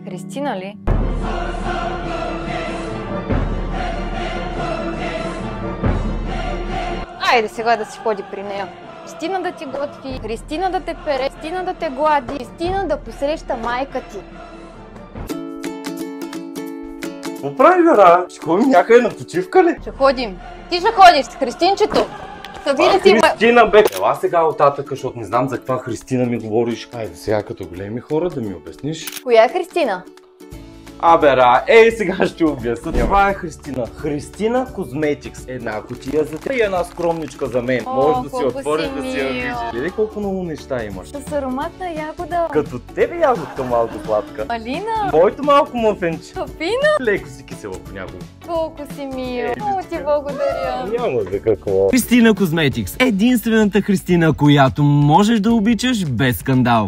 Христина ли? Айде сега да си ходи при нея. Христина да ти готви, Христина да те пере, Христина да те глади, Христина да посреща майка ти. Какво прави, Вера? Ще ходим някъде на почивка ли? Ще ходим. Ти ще ходиш с Христинчето. Христина, бе! Ела сега оттатък, защото не знам за каква Христина ми говориш. Хайде сега като големи хора да ми обясниш. Коя е Христина? Бера, сега ще обясня. Това е Христина. Христина Козметикс. Една кутия за теб и една скромничка за мен. Може да си отвориш да си я видиш. Види колко много неща имаш. С ароматна ягода. Като тебе ягодка малко сладка. Малина. Моето малко мъфенче. Тофина. Леко си кисело понякога. Колко си мил. Много ти благодаря. Няма за какво. Христина Козметикс. Единствената Христина, която можеш да обичаш без скандал.